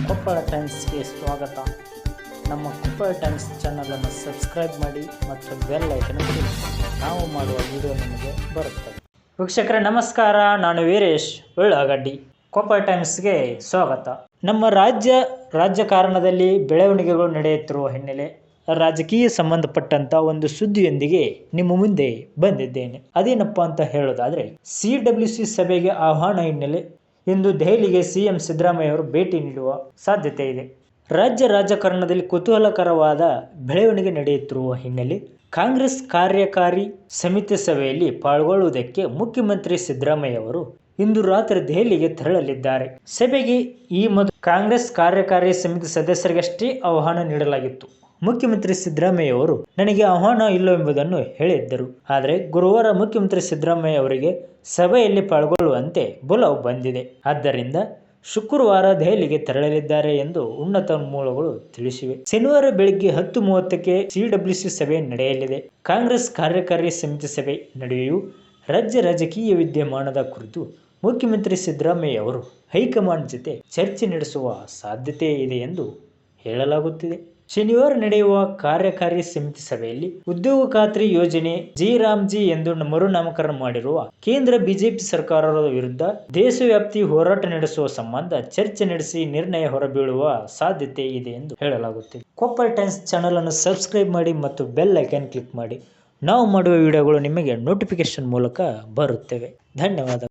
ಕೊಪ್ಪಳ ಟೈಮ್ಸ್ಗೆ ಸ್ವಾಗತ. ನಮ್ಮ ಕೊಪ್ಪಳ ಟೈಮ್ಸ್ ಚಾನಲನ್ನು ಸಬ್ಸ್ಕ್ರೈಬ್ ಮಾಡಿ ಮತ್ತು ಬೆಲ್ ಐಕನ್ ಕ್ಲಿಕ್ ಮಾಡಿ. ನಾವು ಮಾಡುವ ವಿಡಿಯೋ ನಿಮಗೆ ಬರುತ್ತದೆ. ವೀಕ್ಷಕರೇ ನಮಸ್ಕಾರ, ನಾನು ವೀರೇಶ್ ಉಳ್ಳಾಗಡ್ಡಿ. ಕೊಪ್ಪಳ ಟೈಮ್ಸ್ಗೆ ಸ್ವಾಗತ. ನಮ್ಮ ರಾಜಕಾರಣದಲ್ಲಿ ಬೆಳವಣಿಗೆಗಳು ನಡೆಯುತ್ತಿರುವ ಹಿನ್ನೆಲೆ ರಾಜಕೀಯ ಸಂಬಂಧಪಟ್ಟಂತ ಒಂದು ಸುದ್ದಿಯೊಂದಿಗೆ ನಿಮ್ಮ ಮುಂದೆ ಬಂದಿದ್ದೇನೆ. ಅದೇನಪ್ಪ ಅಂತ ಹೇಳೋದಾದ್ರೆ, CWC ಸಭೆಗೆ ಆಹ್ವಾನ ಹಿನ್ನೆಲೆ ಇಂದು ದೆಹಲಿಗೆ ಸಿಎಂ ಸಿದ್ದರಾಮಯ್ಯ ಅವರು ಭೇಟಿ ನೀಡುವ ಸಾಧ್ಯತೆ ಇದೆ. ರಾಜ್ಯ ರಾಜಕಾರಣದಲ್ಲಿ ಕುತೂಹಲಕರವಾದ ಬೆಳವಣಿಗೆ ನಡೆಯುತ್ತಿರುವ ಹಿನ್ನೆಲೆ ಕಾಂಗ್ರೆಸ್ ಕಾರ್ಯಕಾರಿ ಸಮಿತಿ ಸಭೆಯಲ್ಲಿ ಪಾಲ್ಗೊಳ್ಳುವುದಕ್ಕೆ ಮುಖ್ಯಮಂತ್ರಿ ಸಿದ್ದರಾಮಯ್ಯ ಅವರು ಇಂದು ರಾತ್ರಿ ದೆಹಲಿಗೆ ತೆರಳಲಿದ್ದಾರೆ. ಸಭೆಗೆ ಈ ಮೊದಲು ಕಾಂಗ್ರೆಸ್ ಕಾರ್ಯಕಾರಿ ಸಮಿತಿ ಸದಸ್ಯರಿಗಷ್ಟೇ ಆಹ್ವಾನ ನೀಡಲಾಗಿತ್ತು. ಮುಖ್ಯಮಂತ್ರಿ ಸಿದ್ದರಾಮಯ್ಯ ಅವರು ನನಗೆ ಆಹ್ವಾನ ಇಲ್ಲವೆಂಬುದನ್ನು ಹೇಳಿದ್ದರು. ಆದರೆ ಗುರುವಾರ ಮುಖ್ಯಮಂತ್ರಿ ಸಿದ್ದರಾಮಯ್ಯ ಅವರಿಗೆ ಸಭೆಯಲ್ಲಿ ಪಾಲ್ಗೊಳ್ಳುವಂತೆ ಬುಲಾವ್ ಬಂದಿದೆ. ಆದ್ದರಿಂದ ಶುಕ್ರವಾರ ದೆಹಲಿಗೆ ತೆರಳಲಿದ್ದಾರೆ ಎಂದು ಉನ್ನತ ಮೂಲಗಳು ತಿಳಿಸಿವೆ. ಶನಿವಾರ ಬೆಳಗ್ಗೆ 10:30ಕ್ಕೆ CWC ಸಭೆ ನಡೆಯಲಿದೆ. ಕಾಂಗ್ರೆಸ್ ಕಾರ್ಯಕಾರಿ ಸಮಿತಿ ಸಭೆ ನಡುವೆಯೂ ರಾಜ್ಯ ರಾಜಕೀಯ ವಿದ್ಯಮಾನದ ಕುರಿತು ಮುಖ್ಯಮಂತ್ರಿ ಸಿದ್ದರಾಮಯ್ಯ ಅವರು ಹೈಕಮಾಂಡ್ ಜೊತೆ ಚರ್ಚೆ ನಡೆಸುವ ಸಾಧ್ಯತೆ ಇದೆ ಎಂದು ಹೇಳಲಾಗುತ್ತಿದೆ. ಶನಿವಾರ ನಡೆಯುವ ಕಾರ್ಯಕಾರಿ ಸಮಿತಿ ಸಭೆಯಲ್ಲಿ ಉದ್ಯೋಗ ಖಾತ್ರಿ ಯೋಜನೆ ಜಿ ಎಂದು ಮರುನಾಮಕರಣ ಮಾಡಿರುವ ಕೇಂದ್ರ ಬಿಜೆಪಿ ಸರ್ಕಾರದ ವಿರುದ್ಧ ದೇಶವ್ಯಾಪಿ ಹೋರಾಟ ನಡೆಸುವ ಸಂಬಂಧ ಚರ್ಚೆ ನಡೆಸಿ ನಿರ್ಣಯ ಹೊರಬೀಳುವ ಸಾಧ್ಯತೆ ಇದೆ ಎಂದು ಹೇಳಲಾಗುತ್ತಿದೆ. ಕೊಪ್ಪಳ ಟೈಮ್ಸ್ ಚಾನಲ್ ಅನ್ನು ಸಬ್ಸ್ಕ್ರೈಬ್ ಮಾಡಿ ಮತ್ತು ಬೆಲ್ ಐಕಾನ್ ಕ್ಲಿಕ್ ಮಾಡಿ. ನಾವು ಮಾಡುವ ವಿಡಿಯೋಗಳು ನಿಮಗೆ ನೋಟಿಫಿಕೇಶನ್ ಮೂಲಕ ಬರುತ್ತವೆ. ಧನ್ಯವಾದ.